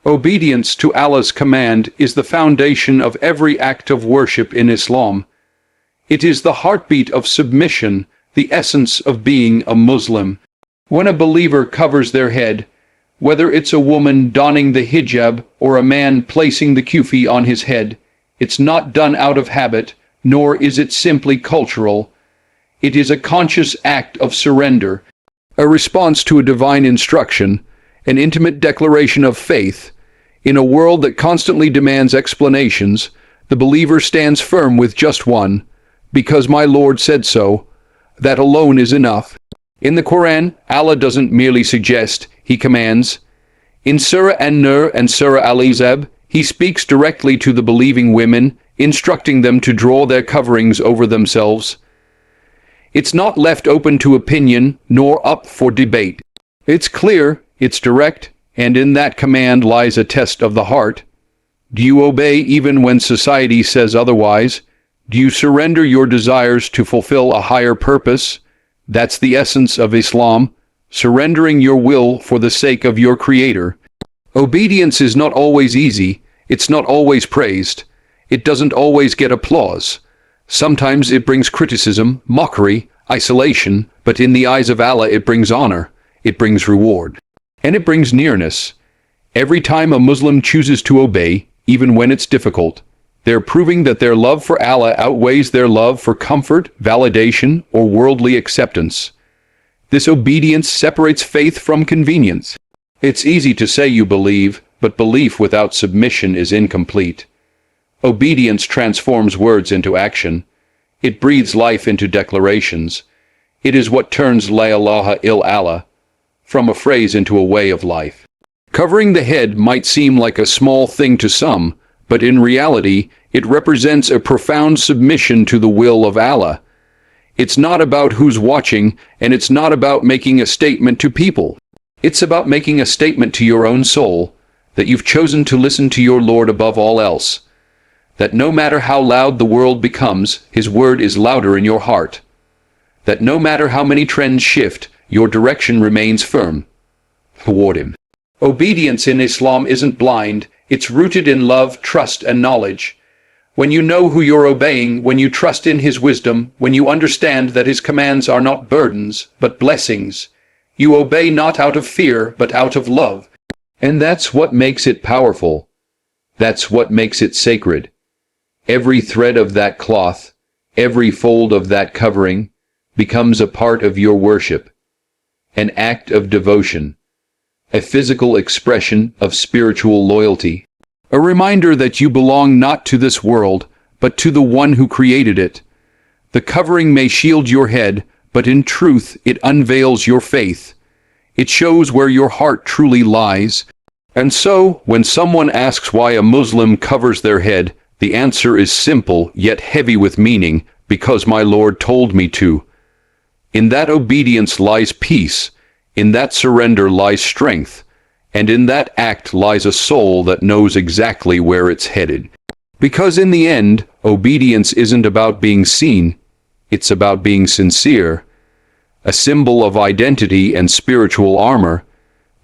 Obedience to Allah's command is the foundation of every act of worship in Islam. It is the heartbeat of submission, the essence of being a Muslim. When a believer covers their head, whether it's a woman donning the hijab or a man placing the kufi on his head, it's not done out of habit, nor is it simply cultural. It is a conscious act of surrender, a response to a divine instruction, an intimate declaration of faith. In a world that constantly demands explanations, the believer stands firm with just one, because my Lord said so. That alone is enough. In the Quran, Allah doesn't merely suggest, He commands. In Surah An-Nur and Surah Al-Ahzab, He speaks directly to the believing women, instructing them to draw their coverings over themselves. It's not left open to opinion, nor up for debate. It's clear, it's direct, and in that command lies a test of the heart. Do you obey even when society says otherwise? Do you surrender your desires to fulfill a higher purpose? That's the essence of Islam, surrendering your will for the sake of your Creator. Obedience is not always easy, it's not always praised, it doesn't always get applause. Sometimes it brings criticism, mockery, isolation, but in the eyes of Allah it brings honor, it brings reward, and it brings nearness. Every time a Muslim chooses to obey, even when it's difficult, they're proving that their love for Allah outweighs their love for comfort, validation, or worldly acceptance. This obedience separates faith from convenience. It's easy to say you believe, but belief without submission is incomplete. Obedience transforms words into action. It breathes life into declarations. It is what turns La ilaha illallah from a phrase into a way of life. Covering the head might seem like a small thing to some, but in reality, it represents a profound submission to the will of Allah. It's not about who's watching, and it's not about making a statement to people. It's about making a statement to your own soul, that you've chosen to listen to your Lord above all else. That no matter how loud the world becomes, His word is louder in your heart. That no matter how many trends shift, your direction remains firm toward Him. Obedience in Islam isn't blind, it's rooted in love, trust, and knowledge. When you know who you're obeying, when you trust in His wisdom, when you understand that His commands are not burdens, but blessings, you obey not out of fear, but out of love. And that's what makes it powerful. That's what makes it sacred. Every thread of that cloth, every fold of that covering, becomes a part of your worship, an act of devotion, a physical expression of spiritual loyalty, a reminder that you belong not to this world, but to the one who created it. The covering may shield your head, but in truth it unveils your faith. It shows where your heart truly lies. And so, when someone asks why a Muslim covers their head, the answer is simple yet heavy with meaning, because my Lord told me to. In that obedience lies peace, in that surrender lies strength, and in that act lies a soul that knows exactly where it's headed. Because in the end, obedience isn't about being seen, it's about being sincere. A symbol of identity and spiritual armor.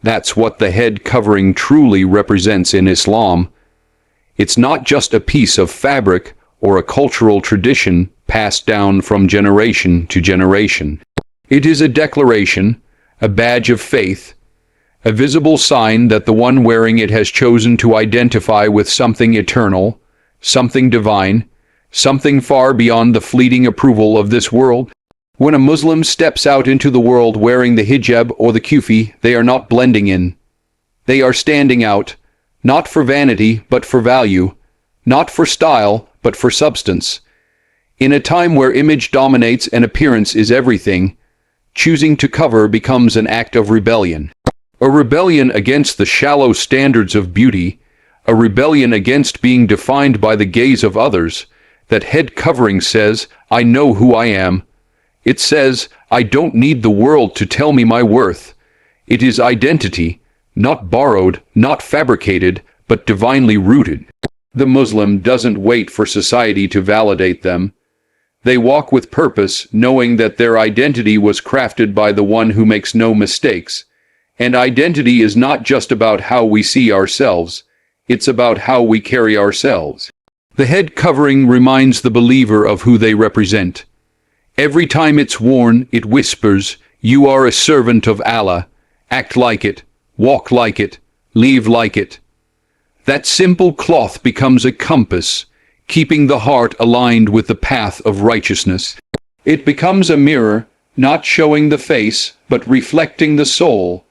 That's what the head covering truly represents in Islam. It's not just a piece of fabric or a cultural tradition passed down from generation to generation. It is a declaration, a badge of faith, a visible sign that the one wearing it has chosen to identify with something eternal, something divine, something far beyond the fleeting approval of this world. When a Muslim steps out into the world wearing the hijab or the kufi, they are not blending in. They are standing out, not for vanity, but for value, not for style, but for substance. In a time where image dominates and appearance is everything, choosing to cover becomes an act of rebellion. A rebellion against the shallow standards of beauty, a rebellion against being defined by the gaze of others. That head covering says, I know who I am. It says, I don't need the world to tell me my worth. It is identity, not borrowed, not fabricated, but divinely rooted. The Muslim doesn't wait for society to validate them. They walk with purpose, knowing that their identity was crafted by the one who makes no mistakes, And identity is not just about how we see ourselves, it's about how we carry ourselves. The head covering reminds the believer of who they represent. Every time it's worn, it whispers, "You are a servant of Allah. Act like it, walk like it, live like it." That simple cloth becomes a compass, keeping the heart aligned with the path of righteousness. It becomes a mirror, not showing the face, but reflecting the soul.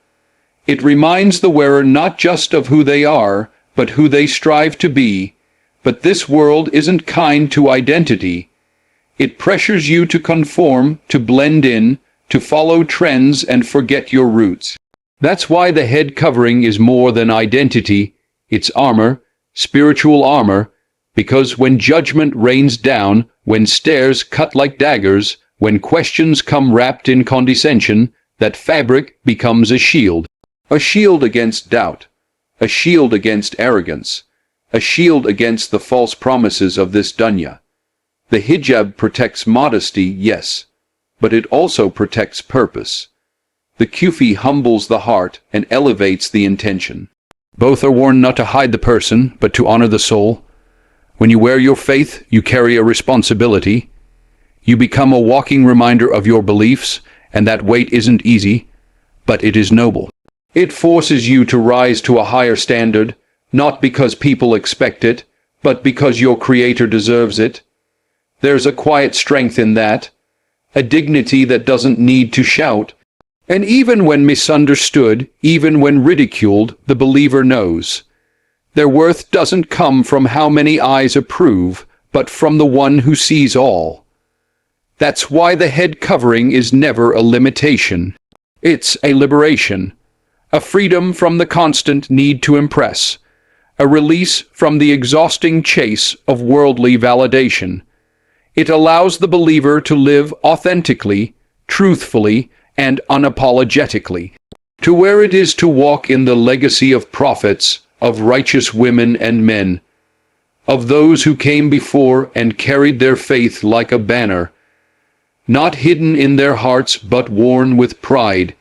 It reminds the wearer not just of who they are, but who they strive to be. But this world isn't kind to identity. It pressures you to conform, to blend in, to follow trends and forget your roots. That's why the head covering is more than identity. It's armor, spiritual armor, because when judgment rains down, when stares cut like daggers, when questions come wrapped in condescension, that fabric becomes a shield against doubt, a shield against arrogance, a shield against the false promises of this dunya. The hijab protects modesty, yes, but it also protects purpose. The Kufi humbles the heart and elevates the intention. Both are worn not to hide the person, but to honor the soul. When you wear your faith, you carry a responsibility. You become a walking reminder of your beliefs, and that weight isn't easy, but it is noble. It forces you to rise to a higher standard, not because people expect it, but because your Creator deserves it. There's a quiet strength in that, a dignity that doesn't need to shout. And even when misunderstood, even when ridiculed, the believer knows. Their worth doesn't come from how many eyes approve, but from the one who sees all. That's why the head covering is never a limitation. It's a liberation, a freedom from the constant need to impress, a release from the exhausting chase of worldly validation. It allows the believer to live authentically, truthfully, and unapologetically, to where it is to walk in the legacy of prophets, of righteous women and men, of those who came before and carried their faith like a banner, not hidden in their hearts but worn with pride.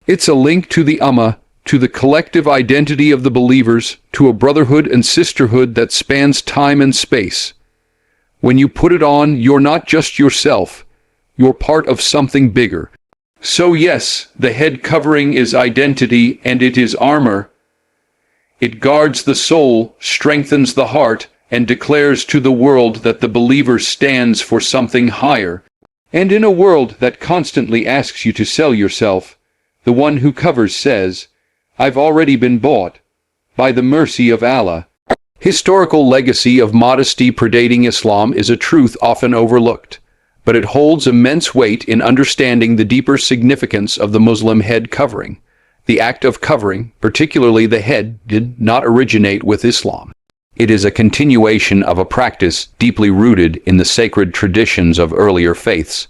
It's a link to the Ummah, to the collective identity of the believers, to a brotherhood and sisterhood that spans time and space. When you put it on, you're not just yourself, you're part of something bigger. So yes, the head covering is identity and it is armor. It guards the soul, strengthens the heart, and declares to the world that the believer stands for something higher. And in a world that constantly asks you to sell yourself, the one who covers says, "I've already been bought, by the mercy of Allah." Historical legacy of modesty predating Islam is a truth often overlooked, but it holds immense weight in understanding the deeper significance of the Muslim head covering. The act of covering, particularly the head, did not originate with Islam. It is a continuation of a practice deeply rooted in the sacred traditions of earlier faiths,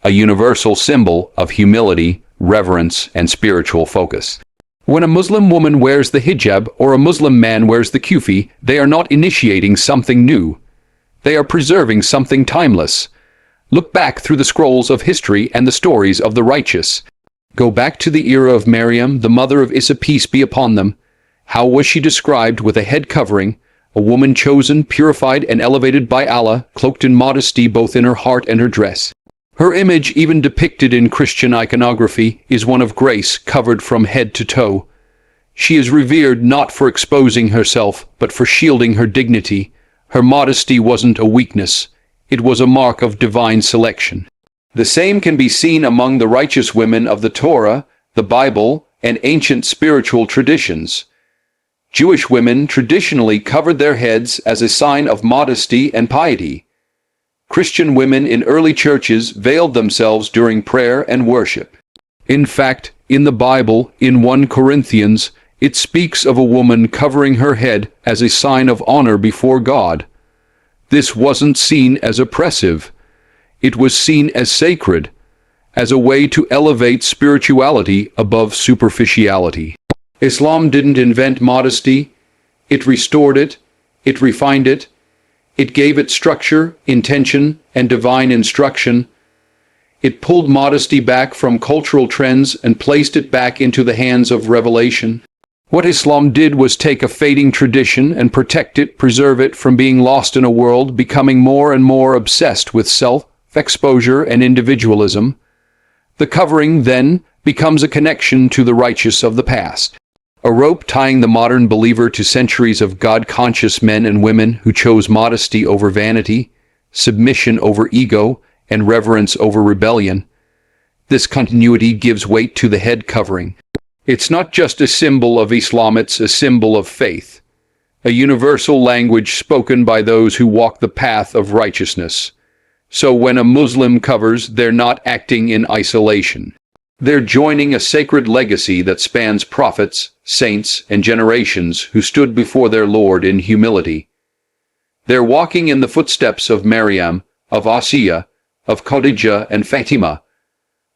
a universal symbol of humility, reverence, and spiritual focus. When a Muslim woman wears the hijab or a Muslim man wears the kufi, they are not initiating something new. They are preserving something timeless. Look back through the scrolls of history and the stories of the righteous. Go back to the era of Maryam, the mother of Isa, peace be upon them. How was she described with a head covering, a woman chosen, purified, and elevated by Allah, cloaked in modesty both in her heart and her dress? Her image, even depicted in Christian iconography, is one of grace covered from head to toe. She is revered not for exposing herself, but for shielding her dignity. Her modesty wasn't a weakness. It was a mark of divine selection. The same can be seen among the righteous women of the Torah, the Bible, and ancient spiritual traditions. Jewish women traditionally covered their heads as a sign of modesty and piety. Christian women in early churches veiled themselves during prayer and worship. In fact, in the Bible, in 1 Corinthians, it speaks of a woman covering her head as a sign of honor before God. This wasn't seen as oppressive. It was seen as sacred, as a way to elevate spirituality above superficiality. Islam didn't invent modesty. It restored it. It refined it. It gave it structure, intention, and divine instruction. It pulled modesty back from cultural trends and placed it back into the hands of revelation. What Islam did was take a fading tradition and protect it, preserve it from being lost in a world becoming more and more obsessed with self-exposure and individualism. The covering, then, becomes a connection to the righteous of the past, a rope tying the modern believer to centuries of God-conscious men and women who chose modesty over vanity, submission over ego, and reverence over rebellion. This continuity gives weight to the head covering. It's not just a symbol of Islam, it's a symbol of faith, a universal language spoken by those who walk the path of righteousness. So when a Muslim covers, they're not acting in isolation. They're joining a sacred legacy that spans prophets, saints, and generations who stood before their Lord in humility. They're walking in the footsteps of Maryam, of Asiya, of Khadijah and Fatima,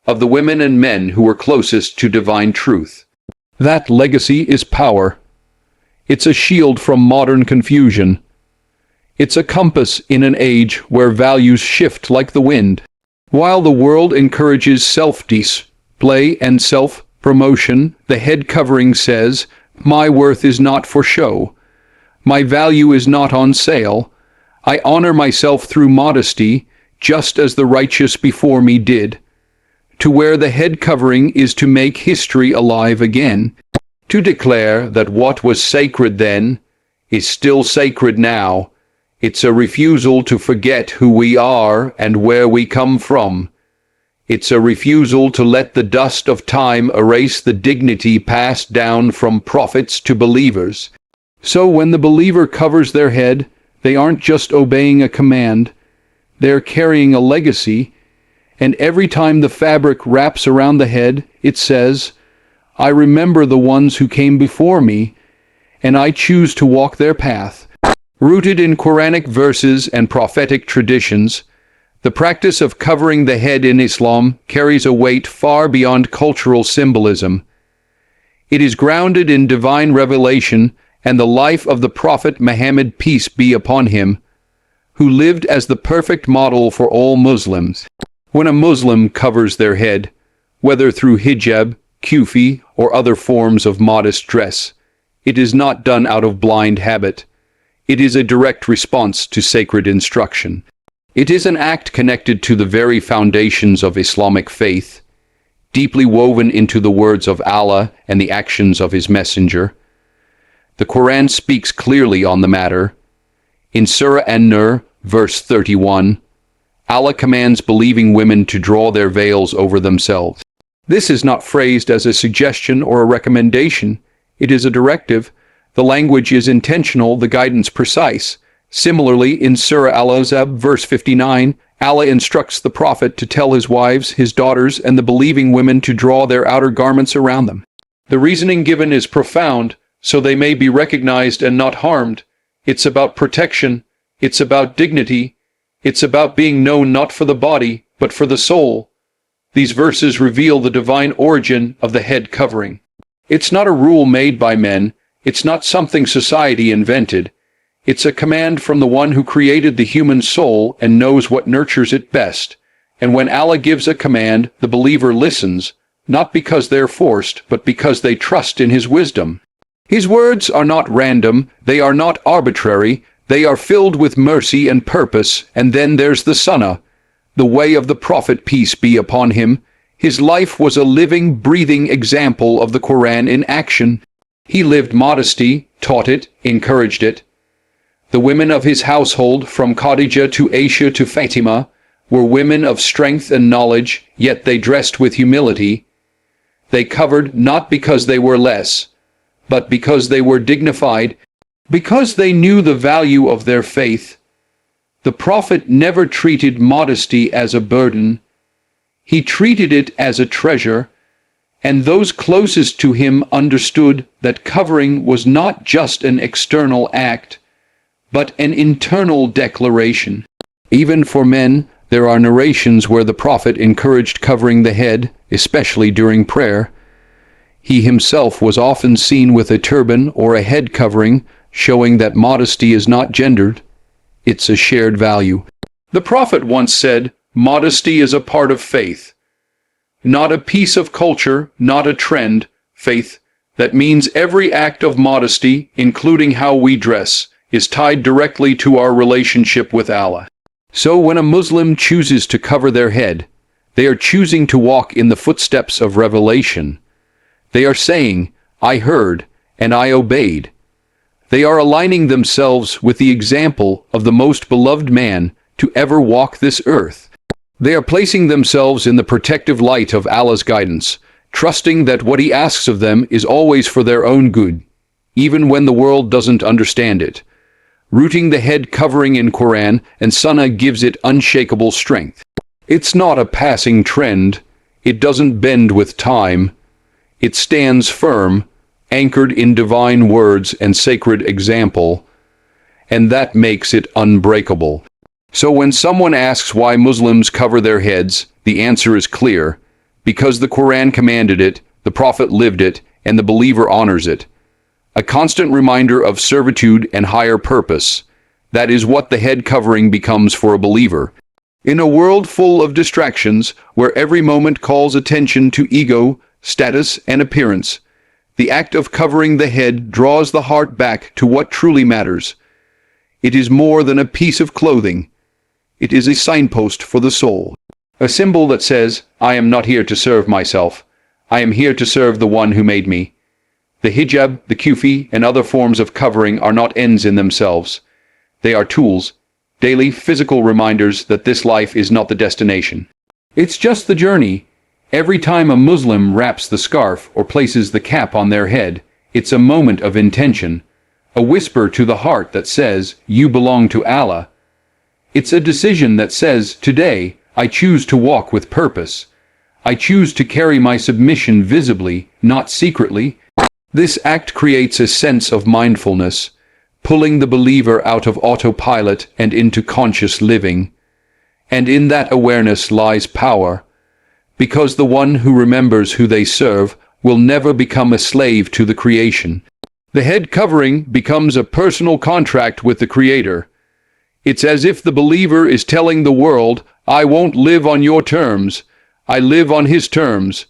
of the women and men who were closest to divine truth. That legacy is power. It's a shield from modern confusion. It's a compass in an age where values shift like the wind. While the world encourages self-display and self-promotion, the head covering says, "My worth is not for show. My value is not on sale. I honor myself through modesty, just as the righteous before me did." To wear the head covering is to make history alive again, to declare that what was sacred then is still sacred now. It's a refusal to forget who we are and where we come from. It's a refusal to let the dust of time erase the dignity passed down from prophets to believers. So when the believer covers their head, they aren't just obeying a command, they're carrying a legacy. And every time the fabric wraps around the head, it says, "I remember the ones who came before me, and I choose to walk their path." Rooted in Quranic verses and prophetic traditions, the practice of covering the head in Islam carries a weight far beyond cultural symbolism. It is grounded in divine revelation and the life of the Prophet Muhammad, peace be upon him, who lived as the perfect model for all Muslims. When a Muslim covers their head, whether through hijab, Kufi, or other forms of modest dress, it is not done out of blind habit. It is a direct response to sacred instruction. It is an act connected to the very foundations of Islamic faith, deeply woven into the words of Allah and the actions of His Messenger. The Quran speaks clearly on the matter. In Surah An-Nur, verse 31, Allah commands believing women to draw their veils over themselves. This is not phrased as a suggestion or a recommendation. It is a directive. The language is intentional, the guidance precise. Similarly, in Surah Al-Ahzab, verse 59, Allah instructs the Prophet to tell his wives, his daughters, and the believing women to draw their outer garments around them. The reasoning given is profound, so they may be recognized and not harmed. It's about protection. It's about dignity. It's about being known not for the body, but for the soul. These verses reveal the divine origin of the head covering. It's not a rule made by men. It's not something society invented. It's a command from the one who created the human soul and knows what nurtures it best. And when Allah gives a command, the believer listens, not because they're forced, but because they trust in His wisdom. His words are not random. They are not arbitrary. They are filled with mercy and purpose. And then there's the Sunnah, the way of the Prophet, peace be upon him. His life was a living, breathing example of the Quran in action. He lived modesty, taught it, encouraged it. The women of his household, from Khadijah to Aisha to Fatima, were women of strength and knowledge, yet they dressed with humility. They covered not because they were less, but because they were dignified, because they knew the value of their faith. The Prophet never treated modesty as a burden. He treated it as a treasure, and those closest to him understood that covering was not just an external act, but an internal declaration. Even for men, there are narrations where the Prophet encouraged covering the head, especially during prayer. He himself was often seen with a turban or a head covering, showing that modesty is not gendered, it's a shared value. The Prophet once said, Modesty is a part of faith. Not a piece of culture, not a trend, faith. That means every act of modesty, including how we dress, is tied directly to our relationship with Allah. So when a Muslim chooses to cover their head, they are choosing to walk in the footsteps of revelation. They are saying, I heard, and I obeyed. They are aligning themselves with the example of the most beloved man to ever walk this earth. They are placing themselves in the protective light of Allah's guidance, trusting that what He asks of them is always for their own good, even when the world doesn't understand it. Rooting the head covering in Quran and Sunnah gives it unshakable strength. It's not a passing trend. It doesn't bend with time. It stands firm, anchored in divine words and sacred example, and that makes it unbreakable. So when someone asks why Muslims cover their heads, the answer is clear. Because the Quran commanded it, the Prophet lived it, and the believer honors it. A constant reminder of servitude and higher purpose. That is what the head covering becomes for a believer. In a world full of distractions, where every moment calls attention to ego, status, and appearance, the act of covering the head draws the heart back to what truly matters. It is more than a piece of clothing. It is a signpost for the soul. A symbol that says, I am not here to serve myself. I am here to serve the one who made me. The hijab, the kufi, and other forms of covering are not ends in themselves. They are tools, daily physical reminders that this life is not the destination. It's just the journey. Every time a Muslim wraps the scarf or places the cap on their head, it's a moment of intention, a whisper to the heart that says, you belong to Allah. It's a decision that says, today, I choose to walk with purpose. I choose to carry my submission visibly, not secretly. This act creates a sense of mindfulness, pulling the believer out of autopilot and into conscious living. And in that awareness lies power, because the one who remembers who they serve will never become a slave to the creation. The head covering becomes a personal contract with the Creator. It's as if the believer is telling the world, I won't live on your terms, I live on His terms.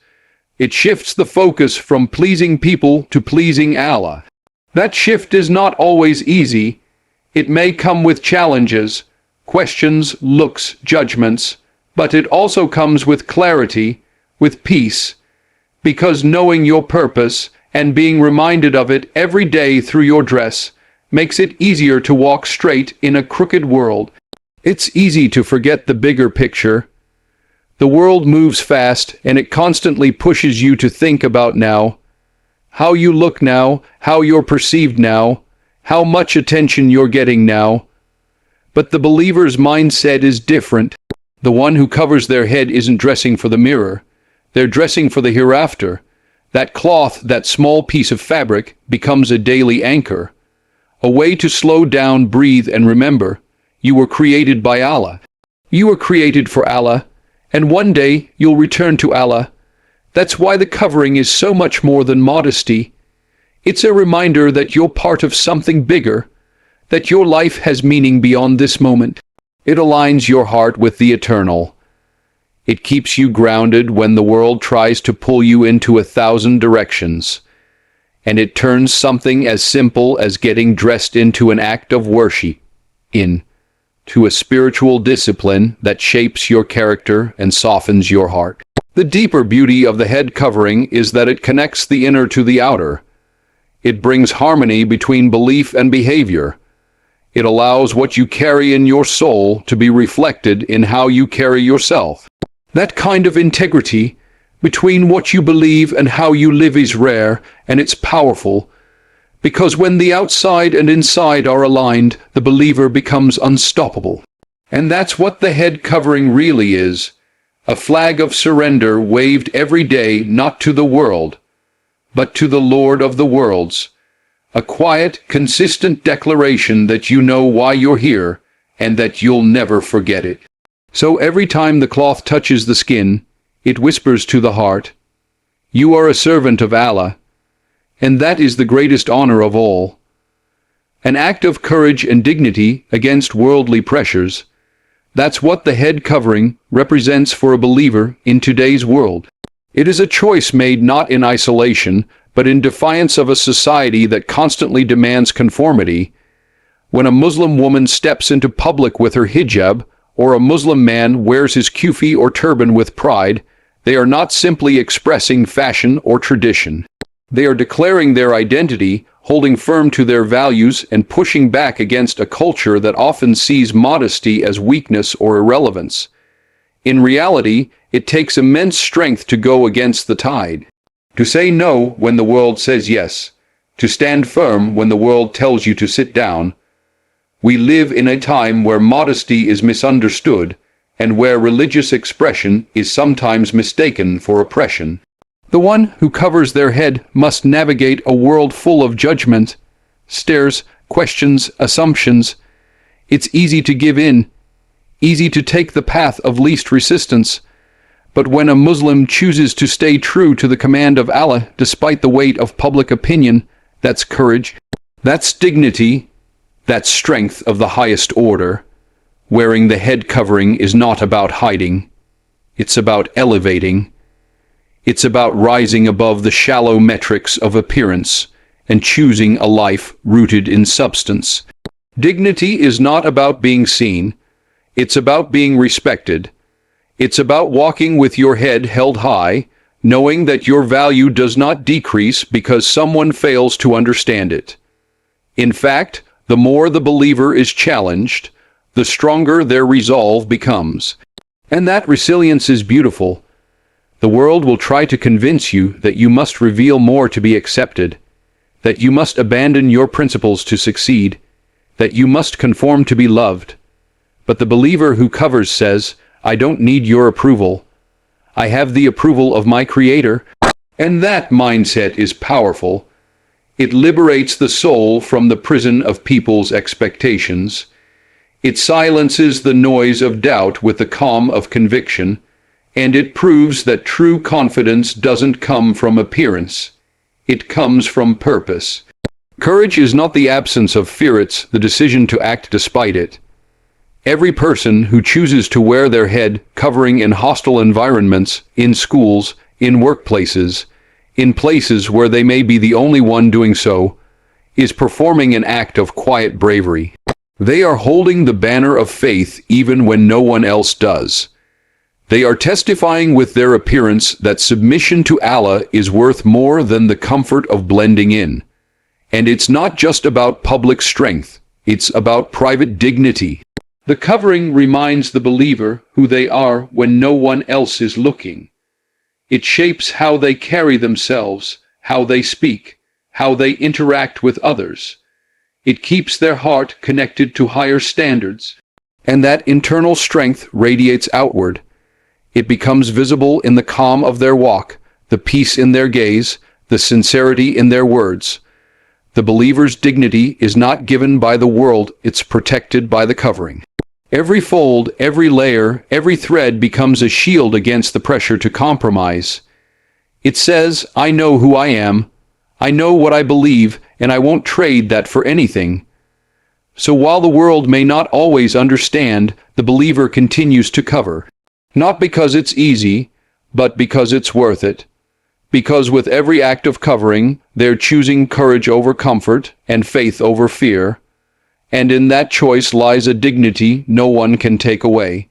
It shifts the focus from pleasing people to pleasing Allah. That shift is not always easy. It may come with challenges, questions, looks, judgments, but it also comes with clarity, with peace, because knowing your purpose and being reminded of it every day through your dress makes it easier to walk straight in a crooked world. It's easy to forget the bigger picture. The world moves fast, and it constantly pushes you to think about now, how you look now, how you're perceived now, how much attention you're getting now. But the believer's mindset is different. The one who covers their head isn't dressing for the mirror. They're dressing for the hereafter. That cloth, that small piece of fabric, becomes a daily anchor. A way to slow down, breathe, and remember, you were created by Allah. You were created for Allah, and one day you'll return to Allah. That's why the covering is so much more than modesty. It's a reminder that you're part of something bigger, that your life has meaning beyond this moment. It aligns your heart with the eternal. It keeps you grounded when the world tries to pull you into 1,000 directions. And it turns something as simple as getting dressed into an act of worship, to a spiritual discipline that shapes your character and softens your heart. The deeper beauty of the head covering is that it connects the inner to the outer. It brings harmony between belief and behavior. It allows what you carry in your soul to be reflected in how you carry yourself. That kind of integrity between what you believe and how you live is rare, and it's powerful. Because when the outside and inside are aligned, the believer becomes unstoppable. And that's what the head covering really is. A flag of surrender waved every day not to the world, but to the Lord of the worlds. A quiet, consistent declaration that you know why you're here, and that you'll never forget it. So every time the cloth touches the skin, it whispers to the heart, you are a servant of Allah. And that is the greatest honor of all. An act of courage and dignity against worldly pressures. That's what the head covering represents for a believer in today's world. It is a choice made not in isolation, but in defiance of a society that constantly demands conformity. When a Muslim woman steps into public with her hijab, or a Muslim man wears his Kufi or turban with pride, they are not simply expressing fashion or tradition. They are declaring their identity, holding firm to their values, and pushing back against a culture that often sees modesty as weakness or irrelevance. In reality, it takes immense strength to go against the tide. To say no when the world says yes. To stand firm when the world tells you to sit down. We live in a time where modesty is misunderstood, and where religious expression is sometimes mistaken for oppression. The one who covers their head must navigate a world full of judgment, stares, questions, assumptions. It's easy to give in, easy to take the path of least resistance. But when a Muslim chooses to stay true to the command of Allah despite the weight of public opinion, that's courage, that's dignity, that's strength of the highest order. Wearing the head covering is not about hiding. It's about elevating. It's about rising above the shallow metrics of appearance and choosing a life rooted in substance. Dignity is not about being seen. It's about being respected. It's about walking with your head held high, knowing that your value does not decrease because someone fails to understand it. In fact, the more the believer is challenged, the stronger their resolve becomes. And that resilience is beautiful. The world will try to convince you that you must reveal more to be accepted, that you must abandon your principles to succeed, that you must conform to be loved. But the believer who covers says, I don't need your approval. I have the approval of my Creator. And that mindset is powerful. It liberates the soul from the prison of people's expectations. It silences the noise of doubt with the calm of conviction, and it proves that true confidence doesn't come from appearance. It comes from purpose. Courage is not the absence of fear, it's the decision to act despite it. Every person who chooses to wear their head covering in hostile environments, in schools, in workplaces, in places where they may be the only one doing so, is performing an act of quiet bravery. They are holding the banner of faith even when no one else does. They are testifying with their appearance that submission to Allah is worth more than the comfort of blending in. And it's not just about public strength, it's about private dignity. The covering reminds the believer who they are when no one else is looking. It shapes how they carry themselves, how they speak, how they interact with others. It keeps their heart connected to higher standards, and that internal strength radiates outward. It becomes visible in the calm of their walk, the peace in their gaze, the sincerity in their words. The believer's dignity is not given by the world, it's protected by the covering. Every fold, every layer, every thread becomes a shield against the pressure to compromise. It says, I know who I am, I know what I believe, and I won't trade that for anything. So while the world may not always understand, the believer continues to cover. Not because it's easy, but because it's worth it. Because with every act of covering, they're choosing courage over comfort and faith over fear. And in that choice lies a dignity no one can take away.